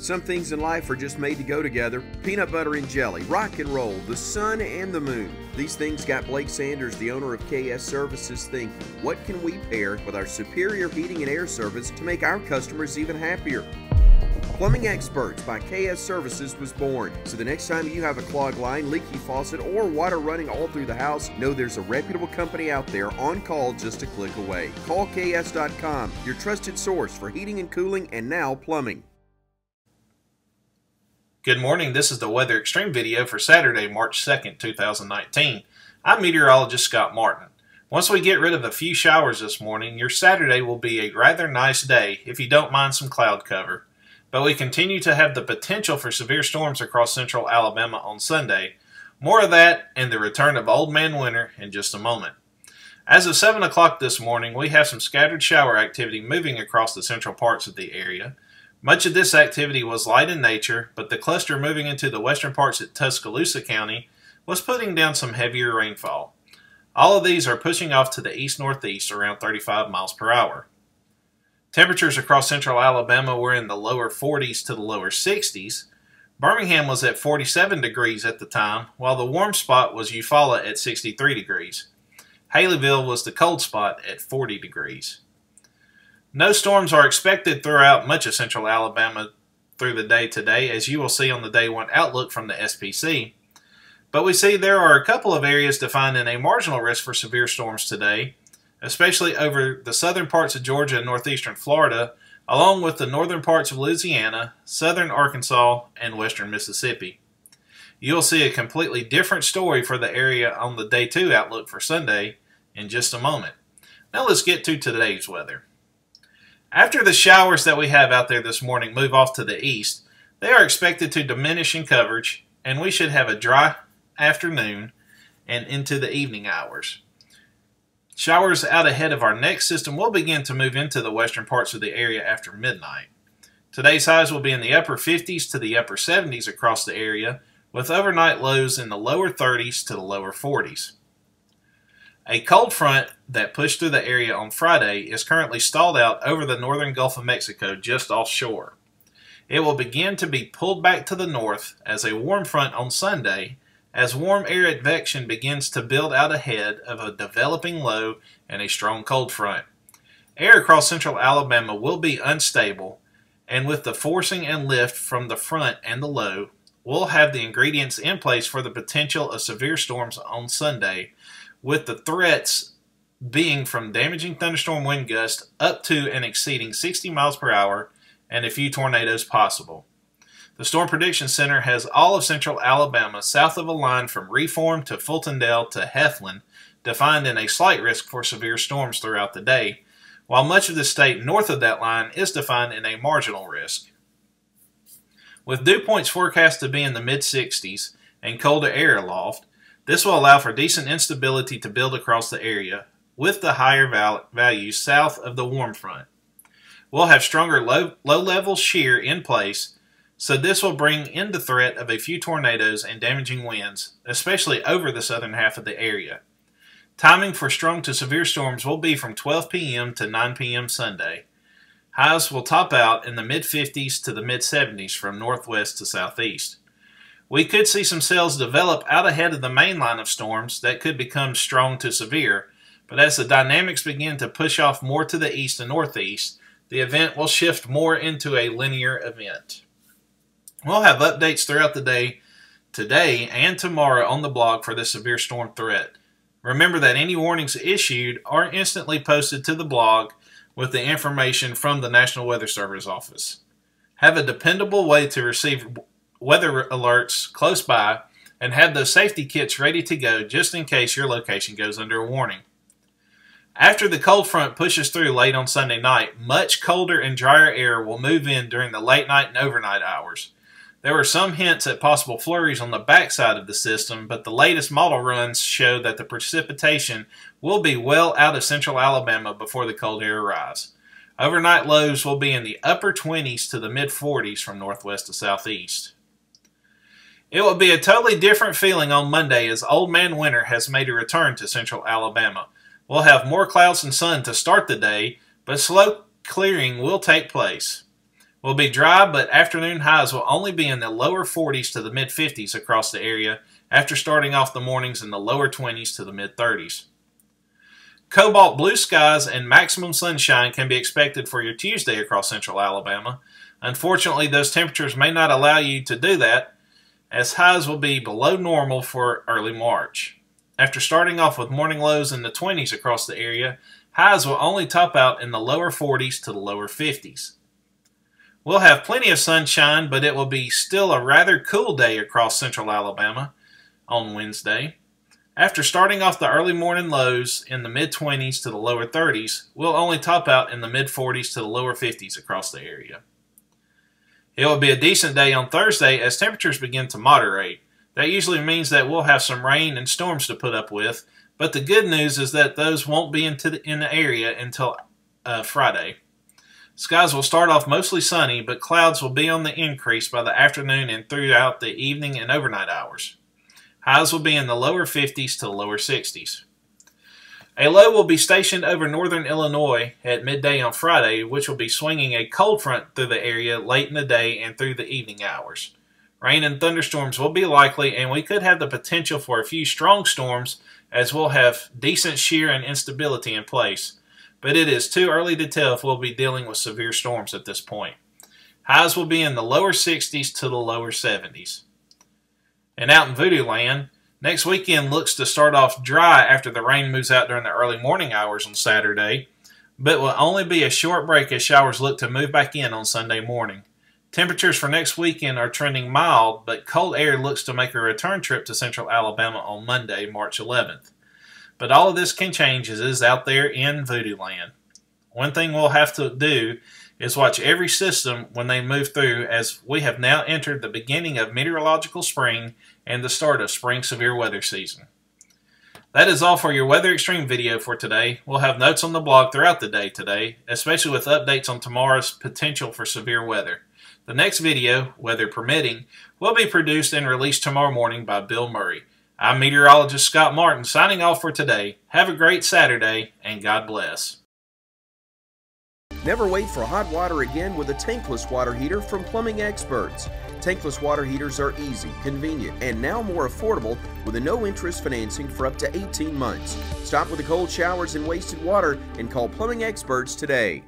Some things in life are just made to go together. Peanut butter and jelly, rock and roll, the sun and the moon. These things got Blake Sanders, the owner of KS Services, thinking, what can we pair with our superior heating and air service to make our customers even happier? Plumbing Experts by KS Services was born. So the next time you have a clogged line, leaky faucet, or water running all through the house, know there's a reputable company out there on call just a click away. Call KS.com, your trusted source for heating and cooling and now plumbing. Good morning, this is the Weather Xtreme video for Saturday, March 2nd, 2019. I'm meteorologist Scott Martin. Once we get rid of a few showers this morning, your Saturday will be a rather nice day if you don't mind some cloud cover. But we continue to have the potential for severe storms across central Alabama on Sunday. More of that and the return of Old Man Winter in just a moment. As of 7 o'clock this morning, we have some scattered shower activity moving across the central parts of the area. Much of this activity was light in nature, but the cluster moving into the western parts of Tuscaloosa County was putting down some heavier rainfall. All of these are pushing off to the east-northeast around 35 miles per hour. Temperatures across central Alabama were in the lower 40s to the lower 60s. Birmingham was at 47 degrees at the time, while the warm spot was Eufaula at 63 degrees. Haleyville was the cold spot at 40 degrees. No storms are expected throughout much of central Alabama through the day today, as you will see on the Day 1 outlook from the SPC. But we see there are a couple of areas defined in a marginal risk for severe storms today, especially over the southern parts of Georgia and northeastern Florida, along with the northern parts of Louisiana, southern Arkansas, and western Mississippi. You'll see a completely different story for the area on the Day 2 outlook for Sunday in just a moment. Now let's get to today's weather. After the showers that we have out there this morning move off to the east, they are expected to diminish in coverage, and we should have a dry afternoon and into the evening hours. Showers out ahead of our next system will begin to move into the western parts of the area after midnight. Today's highs will be in the upper 50s to the upper 70s across the area, with overnight lows in the lower 30s to the lower 40s. A cold front that pushed through the area on Friday is currently stalled out over the northern Gulf of Mexico just offshore. It will begin to be pulled back to the north as a warm front on Sunday, as warm air advection begins to build out ahead of a developing low and a strong cold front. Air across central Alabama will be unstable, and with the forcing and lift from the front and the low, we'll have the ingredients in place for the potential of severe storms on Sunday, with the threats being from damaging thunderstorm wind gusts up to and exceeding 60 miles per hour and a few tornadoes possible. The Storm Prediction Center has all of central Alabama south of a line from Reform to Fultondale to Heflin defined in a slight risk for severe storms throughout the day, while much of the state north of that line is defined in a marginal risk. With dew points forecast to be in the mid-60s and colder air aloft, this will allow for decent instability to build across the area, with the higher values south of the warm front. We'll have stronger low-level shear in place, so this will bring in the threat of a few tornadoes and damaging winds, especially over the southern half of the area. Timing for strong to severe storms will be from 12 p.m. to 9 p.m. Sunday. Highs will top out in the mid-50s to the mid-70s from northwest to southeast. We could see some cells develop out ahead of the main line of storms that could become strong to severe, but as the dynamics begin to push off more to the east and northeast, the event will shift more into a linear event. We'll have updates throughout the day, today and tomorrow on the blog for this severe storm threat. Remember that any warnings issued are instantly posted to the blog with the information from the National Weather Service office. Have a dependable way to receive weather alerts close by and have those safety kits ready to go just in case your location goes under a warning. After the cold front pushes through late on Sunday night, much colder and drier air will move in during the late night and overnight hours. There were some hints at possible flurries on the backside of the system, but the latest model runs show that the precipitation will be well out of central Alabama before the cold air arrives. Overnight lows will be in the upper 20s to the mid-40s from northwest to southeast. It will be a totally different feeling on Monday as Old Man Winter has made a return to central Alabama. We'll have more clouds and sun to start the day, but slow clearing will take place. Will be dry, but afternoon highs will only be in the lower 40s to the mid 50s across the area after starting off the mornings in the lower 20s to the mid 30s. Cobalt blue skies and maximum sunshine can be expected for your Tuesday across central Alabama. Unfortunately, those temperatures may not allow you to do that, as highs will be below normal for early March. After starting off with morning lows in the 20s across the area, highs will only top out in the lower 40s to the lower 50s. We'll have plenty of sunshine, but it will be still a rather cool day across central Alabama on Wednesday. After starting off the early morning lows in the mid-20s to the lower 30s, we'll only top out in the mid-40s to the lower 50s across the area. It will be a decent day on Thursday as temperatures begin to moderate. That usually means that we'll have some rain and storms to put up with, but the good news is that those won't be in the area until Friday. Skies will start off mostly sunny, but clouds will be on the increase by the afternoon and throughout the evening and overnight hours. Highs will be in the lower 50s to the lower 60s. A low will be stationed over northern Illinois at midday on Friday, which will be swinging a cold front through the area late in the day and through the evening hours. Rain and thunderstorms will be likely, and we could have the potential for a few strong storms as we'll have decent shear and instability in place. But it is too early to tell if we'll be dealing with severe storms at this point. Highs will be in the lower 60s to the lower 70s. And out in Voodoo Land, next weekend looks to start off dry after the rain moves out during the early morning hours on Saturday, but will only be a short break as showers look to move back in on Sunday morning. Temperatures for next weekend are trending mild, but cold air looks to make a return trip to central Alabama on Monday, March 11th. But all of this can change as it is out there in Voodoo Land. One thing we'll have to do is watch every system when they move through, as we have now entered the beginning of meteorological spring and the start of spring severe weather season. That is all for your Weather Extreme video for today. We'll have notes on the blog throughout the day today, especially with updates on tomorrow's potential for severe weather. The next video, weather permitting, will be produced and released tomorrow morning by Bill Murray. I'm meteorologist Scott Martin signing off for today. Have a great Saturday, and God bless. Never wait for hot water again with a tankless water heater from Plumbing Experts. Tankless water heaters are easy, convenient, and now more affordable with a no-interest financing for up to 18 months. Stop with the cold showers and wasted water and call Plumbing Experts today.